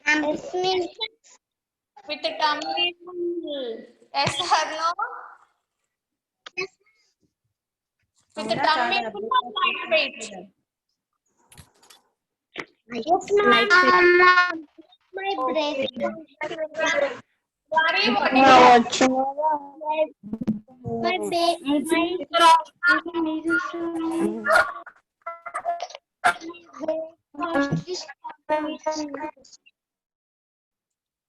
S means with a tummy full. Yes or no? With a tummy full or lightweight? yes, ma'am. My breast. Worry, what is My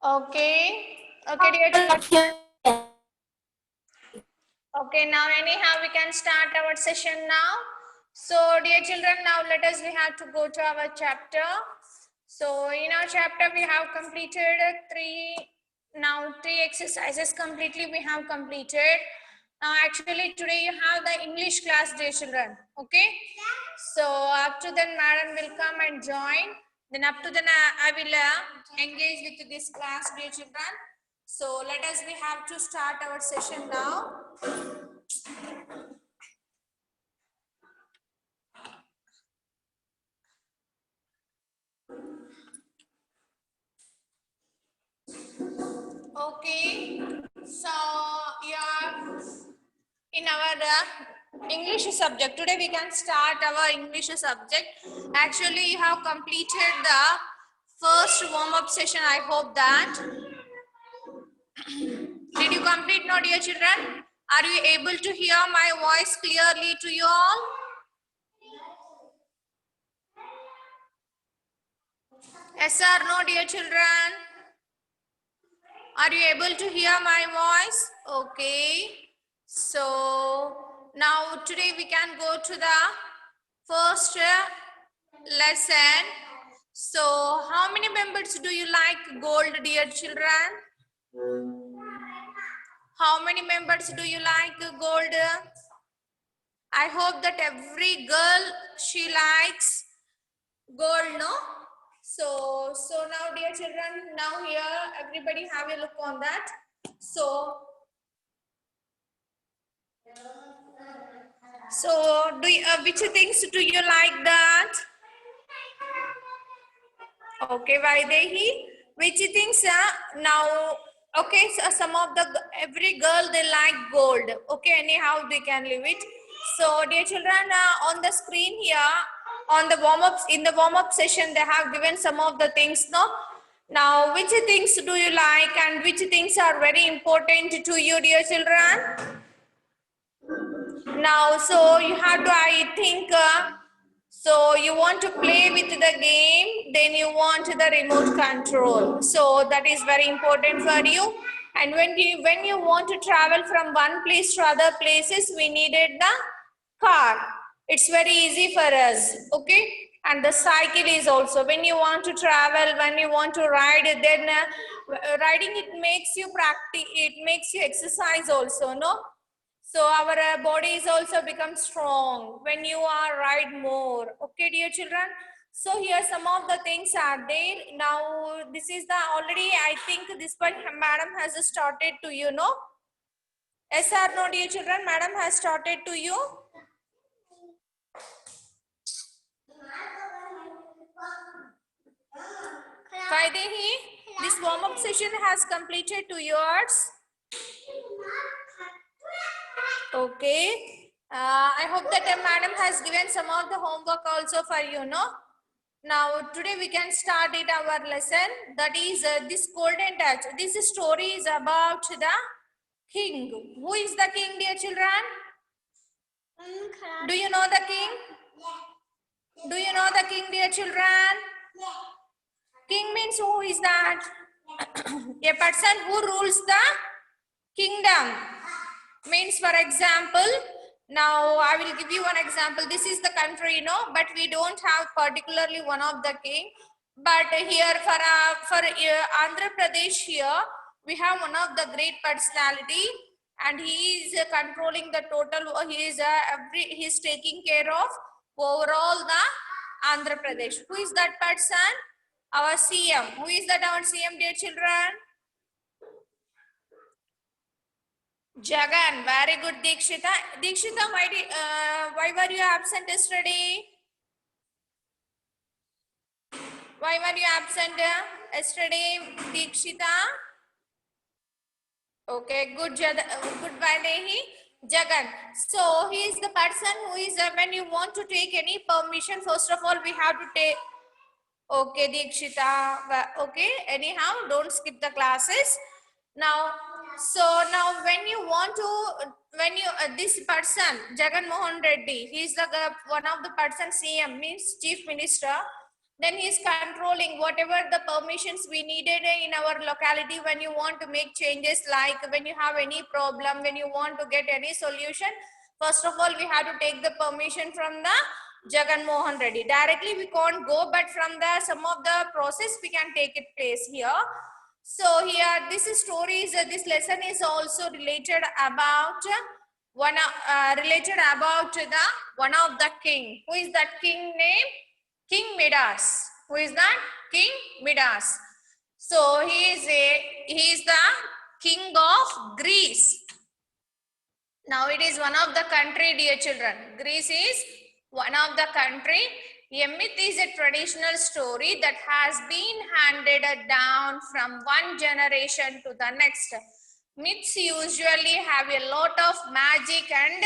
Okay. Okay, dear children. Okay, now anyhow we can start our session now. So dear children, now we have to go to our chapter. So in our chapter we have completed three exercises completely we have completed. Now actually today you have the English class, dear children. Okay. So up to then madam will come and join. Then up to then I will engage with this class, dear children. So we have to start our session now. Okay, so yeah, in our English subject today we can start our English subject. Actually, you have completed the first warm-up session. I hope that. Did you complete now, dear children? Are you able to hear my voice clearly to you all? Yes or no, dear children? Are you able to hear my voice? Okay. So now today we can go to the first lesson. So how many members do you like gold, dear children? How many members do you like gold? I hope that every girl, she likes gold, no? So now dear children, now here everybody have a look on that. So do you, which things do you like that? Okay, Vaidehi, which things now? Okay, so some of the every girl they like gold. Okay, anyhow they can leave it. So dear children, on the screen here, on the warm-ups, in the warm-up session, they have given some of the things. No, now which things do you like and which things are very important to you, dear children? Now, so you have to, I think, so you want to play with the game, then you want the remote control. So that is very important for you. And when you want to travel from one place to other places, we needed the car. It's very easy for us, okay? And the cycle is also, when you want to travel, when you want to ride, then riding, it makes you practice, it makes you exercise also, no? So our body is also become strong when you are ride more. Okay, dear children. So here some of the things are there. Now this is the already, I think this one madam has started to you know. Yes or no, dear children? Madam has started to you. Vaidehi, this warm-up session has completed 2 years. Okay. I hope that madam has given some of the homework also for you, no? Now today we can start it our lesson. That is this golden touch. This story is about the king. Who is the king, dear children? Do you know the king? Do you know the king, dear children? King means who is that? A person who rules the kingdom. Means, for example, now I will give you one example. This is the country, you know, but we don't have particularly one of the king. But here for Andhra Pradesh here, we have one of the great personality, and he is controlling the total. He is taking care of overall the Andhra Pradesh. Who is that person? Our CM. Who is that our CM, dear children? Jagan, very good, Dikshita. Dikshita, why were you absent yesterday? Why were you absent yesterday, Dikshita? Okay, good, good Vaidehi. Jagan. So he is the person who is, when you want to take any permission, first of all, we have to take, okay, Dikshita, okay, anyhow, don't skip the classes. Now, so now when you want to, when you, this person, Jagan Mohan Reddy, he is the one of the person CM, means Chief Minister, then he is controlling whatever the permissions we needed in our locality when you want to make changes, like when you have any problem, when you want to get any solution, first of all, we have to take the permission from the Jagan Mohan Reddy. Directly we can't go, but from the some of the process we can take it place here. So here this story is this lesson is also related about one of the king. Who is that king name? King Midas. Who is that? King Midas. So he is the king of Greece. Now it is one of the country, dear children. Greece is one of the country. A myth is a traditional story that has been handed down from one generation to the next. Myths usually have a lot of magic and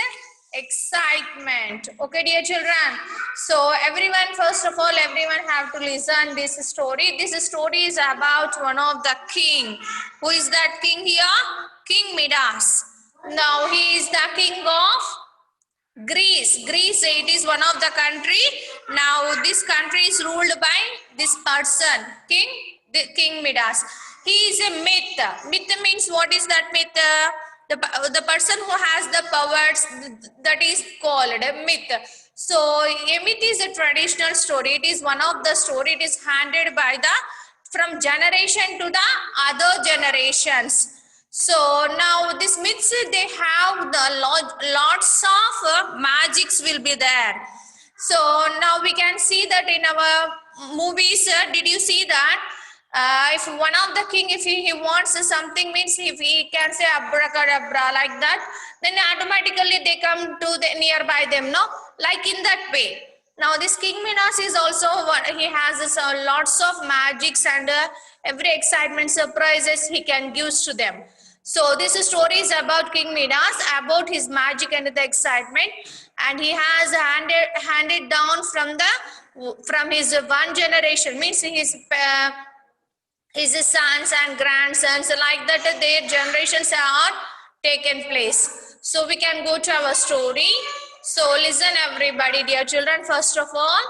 excitement. Okay, dear children. So everyone, first of all, everyone have to listen this story. This story is about one of the king. Who is that king here? King Midas. Now he is the king of Greece. Greece, it is one of the country. Now this country is ruled by this person, King Midas. He is a myth. Myth means, what is that myth? The person who has the powers, that is called a myth. So a myth is a traditional story. It is one of the story. It is handed by from generation to the other generations. So now these myths, they have the lots of magics will be there. So now we can see that in our movies. Did you see that? If one of the king, if he wants something, means if he can say abracadabra like that, then automatically they come to the nearby them, no? Like in that way. Now this King Midas is also, he has this, lots of magics and every excitement, surprises he can give to them. So this story is about King Midas, about his magic and the excitement, and he has handed down from his one generation, means his sons and grandsons, like that their generations are taken place. So we can go to our story. So listen everybody, dear children, first of all.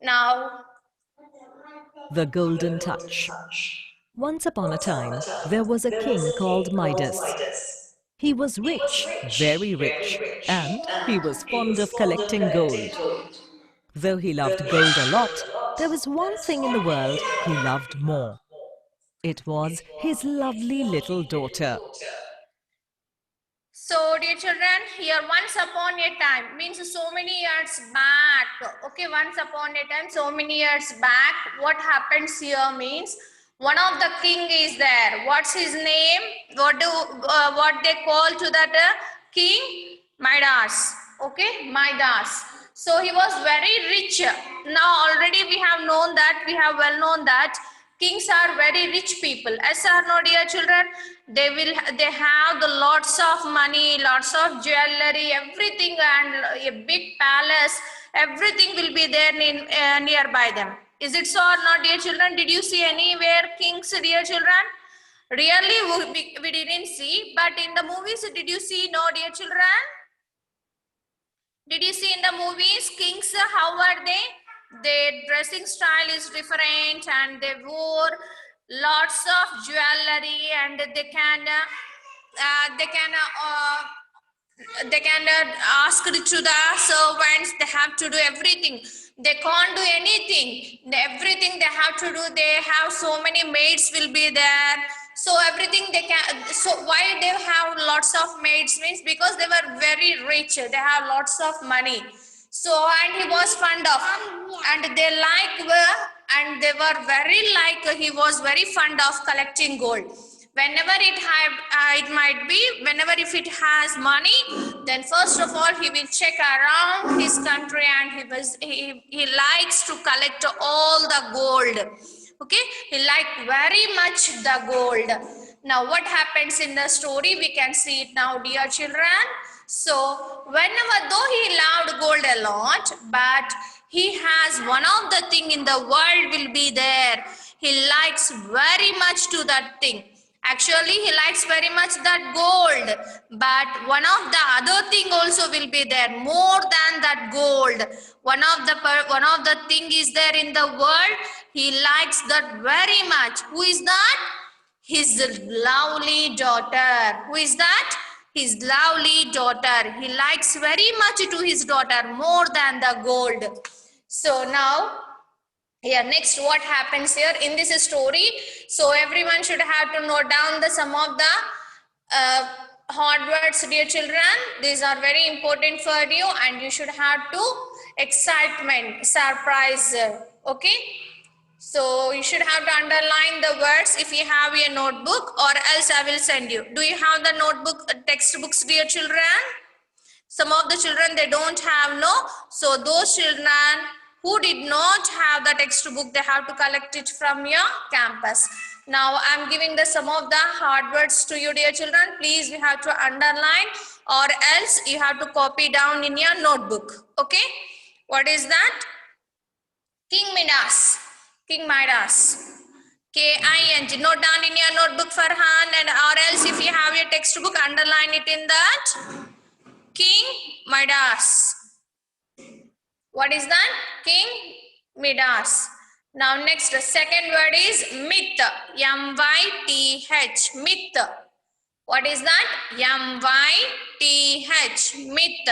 Now, The Golden Touch. Once upon a time, there was a king called Midas. He was rich, very rich, and he was fond of collecting gold. Though he loved gold a lot, there was one thing in the world he loved more. It was his lovely little daughter. so dear children, here once upon a time means so many years back. Okay, once upon a time, so many years back, what happens here means one of the king is there. What's his name? What they call to that king? Midas. Okay, Midas. So he was very rich. Now already we have known that, we have well known that kings are very rich people. As are no, dear children, they have the lots of money, lots of jewelry, everything, and a big palace. Everything will be there nearby them. Is it so or not, dear children? Did you see anywhere kings, dear children? Really, we didn't see, but in the movies, did you see? No, dear children? Did you see in the movies, kings, how are they? Their dressing style is different, and they wore lots of jewelry, and they can ask to the servants. They have to do everything. They can't do anything. Everything they have to do. They have so many maids will be there. So everything they can. So why they have lots of maids means because they were very rich. They have lots of money. So and he was fond of, and they and they were very he was very fond of collecting gold. Whenever it might be, whenever if it has money, then first of all he will check around his country, and he likes to collect all the gold. Okay, he liked very much the gold. Now what happens in the story, we can see it now, dear children. So whenever, though he loved gold a lot, but he has one of the thing in the world will be there. He likes very much to that thing. Actually, he likes very much that gold, but one of the other thing also will be there more than that gold. One of the thing is there in the world. He likes that very much. Who is that? His lovely daughter. Who is that? His lovely daughter. He likes very much to his daughter more than the gold. So now, yeah, next what happens here in this story. So everyone should have to note down the some of the hard words, dear children. These are very important for you, and you should have to excitement, surprise. Okay. So you should have to underline the words if you have a notebook, or else I will send you. Do you have the notebook, textbooks, dear children? Some of the children, they don't have, no. So those children who did not have the textbook, they have to collect it from your campus. Now I am giving the some of the hard words to you, dear children. Please, you have to underline, or else you have to copy down in your notebook. Okay. What is that? King Midas. King Midas. K-I-N-G. Note down in your notebook, Farhan, and or else if you have your textbook, underline it in that. King Midas. What is that? King Midas. Now next, the second word is myth. M-Y-T-H. Myth. What is that? M-Y-T-H. Myth.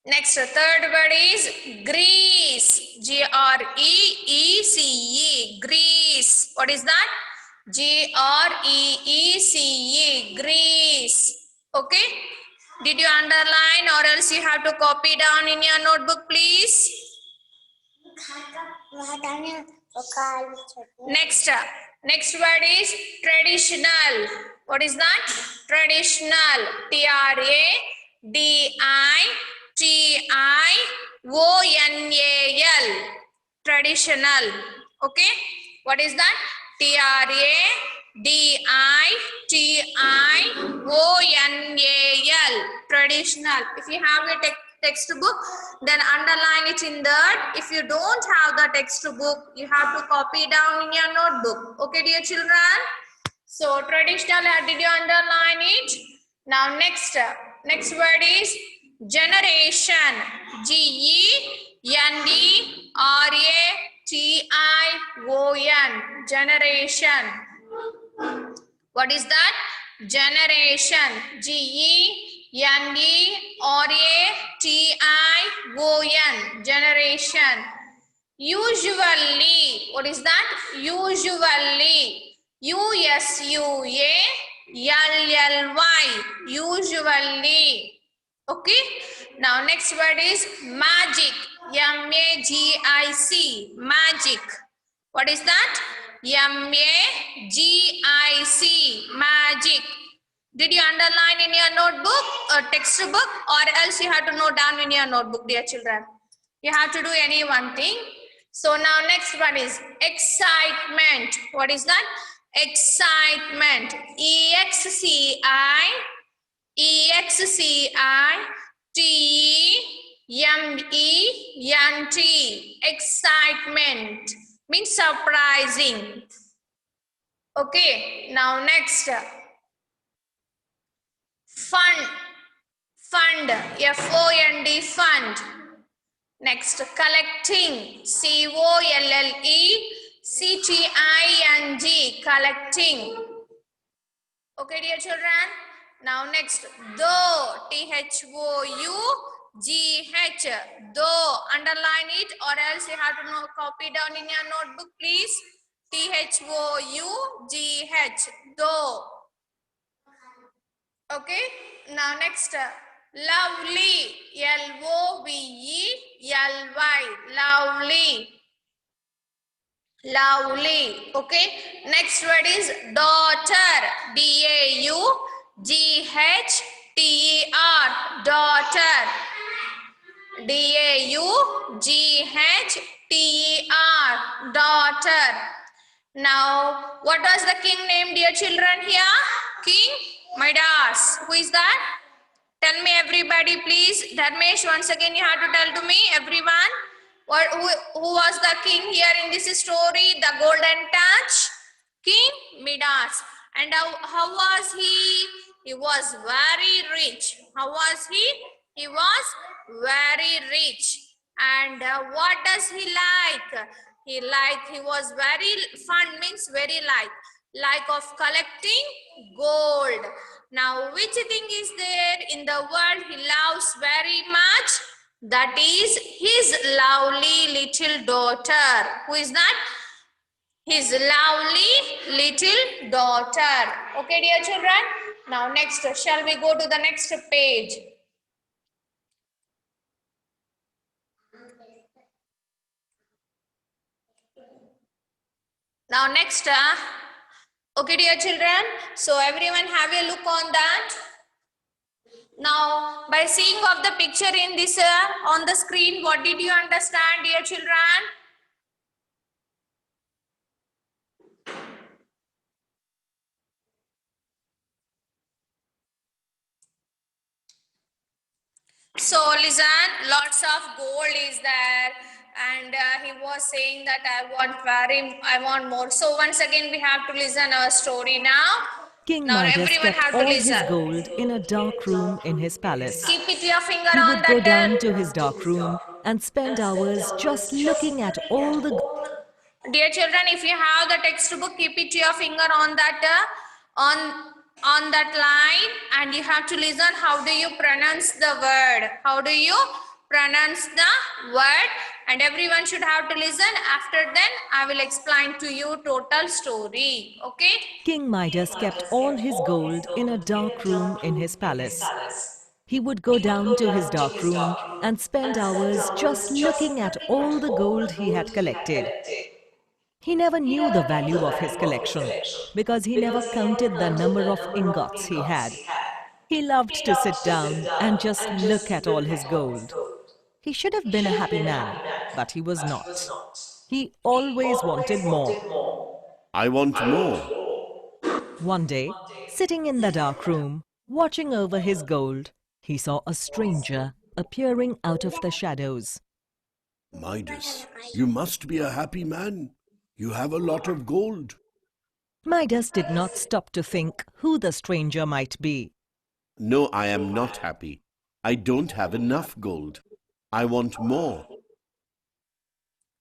Next, the third word is Greece. G-R-E-E-C-E. Greece. What is that? G-R-E-E-C-E. Greece. Okay. Did you underline, or else you have to copy down in your notebook, please? Next word is traditional. What is that? Traditional. T-R-A-D-I-T-I-O-N-A-L. Traditional. Okay. What is that? T-R-A-D-I-T-I-O-N-A-L. Traditional. If you have a textbook, then underline it in that. If you don't have the textbook, you have to copy down in your notebook. Okay, dear children? So traditional, did you underline it? Now next word is generation. G-E-N-D-R-A-T-I-O-N. Generation. What is that? Generation. G-E-N-E-R-A-T-I-O-N. Generation. Usually. What is that? Usually. U-S-U-A-L-L-Y. Usually. Okay. Now next word is magic. M-A-G-I-C. Magic. What is that? M-A-G-I-C. Magic. Did you underline in your notebook or textbook, or else you have to note down in your notebook, dear children? You have to do any one thing. So now next one is excitement. What is that? Excitement. E-X-C-I-T-E-M-E-N-T. Excitement means surprising. Okay, now next, fund. Fund, F-O-N-D, fund. Next, collecting, C-O-L-L-E-C-T-I-N-G, collecting. Okay, dear children. Now next, though, T-H-O-U-G-H, though, underline it, or else you have to copy down in your notebook, please. T-H-O-U-G-H, though. Okay, now next, lovely, L-O-V-E-L-Y, lovely. Lovely. Okay, next word is daughter, D-A-U-G-H-T-E-R, daughter. D-A-U-G-H-T-E-R, T-E-R, daughter. Now, what was the king name, dear children, here? King Midas. Who is that? Tell me, everybody, please. Dharmesh, once again, you have to tell to me, everyone. Who was the king here in this story? The golden touch? King Midas. And how was he? He was very rich. How was he? He was very rich. And what does he like? He was very fun, means very like of collecting gold. Now, which thing is there in the world he loves very much? That is his lovely little daughter. Who is that? His lovely little daughter. Okay, dear children. Now, next, shall we go to the next page? Now, next, okay, dear children. So, everyone have a look on that. Now, by seeing of the picture in this on the screen, what did you understand, dear children? So listen, lots of gold is there, and he was saying that I want more. So once again, we have to listen our story now. King Now Midas everyone kept have to all his listen. gold in a dark room in his palace. Keep it your finger He on would go down that. to his dark room and spend hours just looking at all the Dear children, if you have the textbook, keep it your finger on that on that line, and you have to listen. How do you pronounce the word? How do you pronounce the word? And everyone should have to listen. After then, I will explain to you total story. Okay? King Midas kept all his gold in a dark room in his palace. He would go down to his dark room and spend hours just looking at all the gold he had collected. He never knew the value of his collection because he never counted the number of ingots he had. He loved to sit down and just look at all his gold. He should have been a happy man, but he was not. He always wanted more. I want more. One day, sitting in the dark room, watching over his gold, he saw a stranger appearing out of the shadows. Midas, you must be a happy man. You have a lot of gold. Midas did not stop to think who the stranger might be. No, I am not happy. I don't have enough gold. I want more.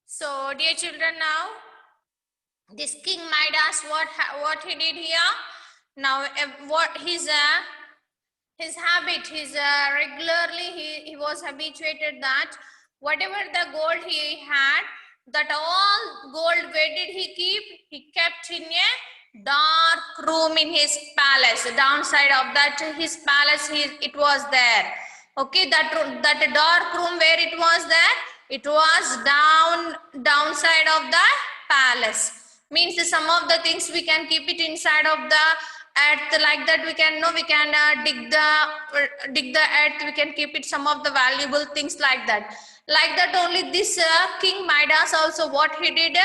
So, dear children, now this King Midas, what he did here? Now, what his habit, regularly he was habituated that whatever the gold he had, that all gold, where did he keep? He kept in a dark room in his palace. Downside of that his palace, it was there. Okay, that dark room where it was there, it was downside of the palace. Means some of the things we can keep it inside of the earth, like that we can dig the earth, we can keep it some of the valuable things like that. Like that only this King Midas also, what he did,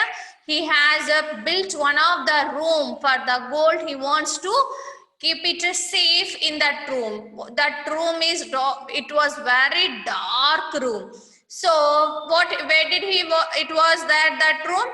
he has built one of the room for the gold. He wants to keep it safe in that room. That room is, it was very dark room. So where did he, it was that room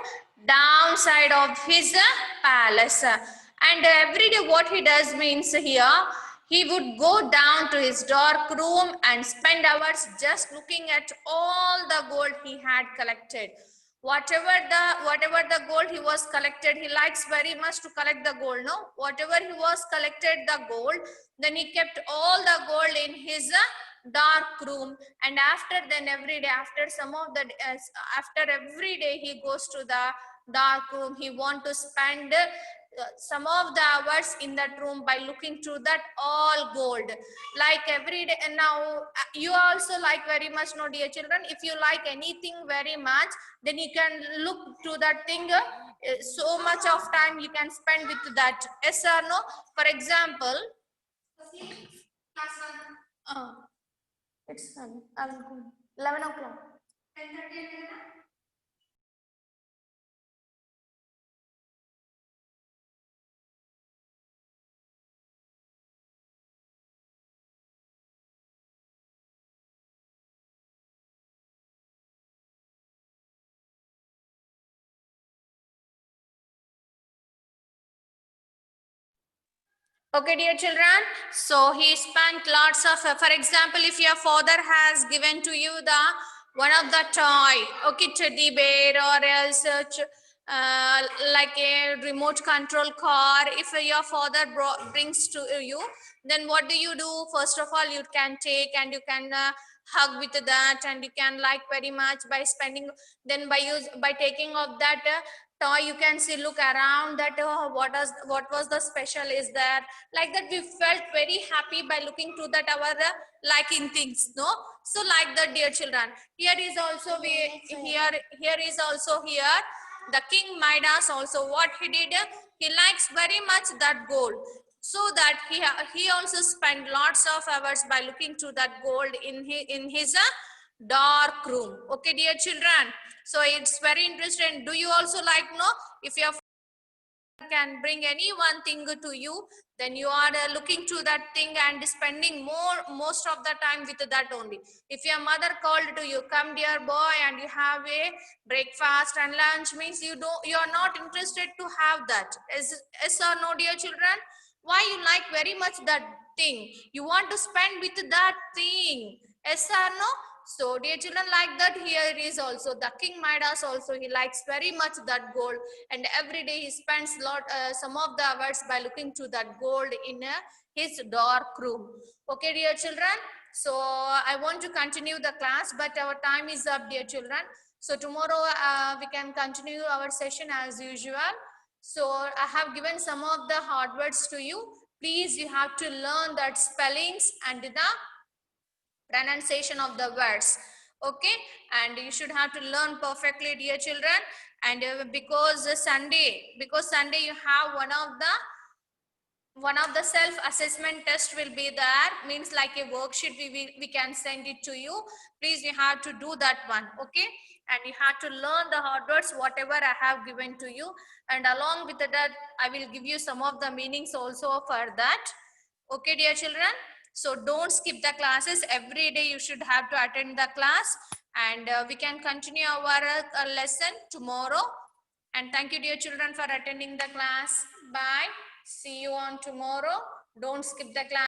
downside of his palace. And every day what he does means here, he would go down to his dark room and spend hours just looking at all the gold he had collected. Whatever the gold he was collected, he likes very much to collect the gold, no? Whatever he was collected the gold, then he kept all the gold in his dark room. And after then, every day, after every day he goes to the dark room, he want to spend some of the hours in that room by looking to that all gold, like every day. And now you also like very much, no, dear children, if you like anything very much, then you can look to that thing, so much of time you can spend with that. Yes or no? For example, it's 11 o'clock. Okay, dear children. So he spent lots of, for example, if your father has given to you the one of the toy, okay, teddy bear, or else like a remote control car. If your father brings to you, then what do you do? First of all, you can take and you can hug with that, and you can like very much by spending. Then by taking of that toy, you can see, look around that, oh, what was the special is there, like that we felt very happy by looking to that our liking things, no? So like that, dear children, here is also here is also here the king Midas also, what he did, he likes very much that gold, so that he also spent lots of hours by looking to that gold in his dark room. Okay, dear children, so it's very interesting. Do you also like, no, if your can bring any one thing to you, then you are looking to that thing and spending most of the time with that only. If your mother called to you, come dear boy, and you have a breakfast and lunch, means you are not interested to have that. Yes or no, dear children? Why you like very much that thing? You want to spend with that thing. Yes or no? So dear children, like that, here is also the king Midas also, he likes very much that gold, and every day he spends some of the hours by looking to that gold in his dark room. Okay, dear children, so I want to continue the class, but our time is up, dear children. So tomorrow we can continue our session as usual. So I have given some of the hard words to you. Please, you have to learn that spellings and the pronunciation of the words. Okay, and you should have to learn perfectly, dear children. And because Sunday you have one of the self-assessment test will be there, means like a worksheet, we can send it to you. Please, you have to do that one. Okay, and you have to learn the hard words whatever I have given to you, and along with that I will give you some of the meanings also for that. Okay, dear children, so don't skip the classes. Every day you should have to attend the class, and we can continue our lesson tomorrow. And thank you, dear children, for attending the class. Bye. See you on tomorrow. Don't skip the class.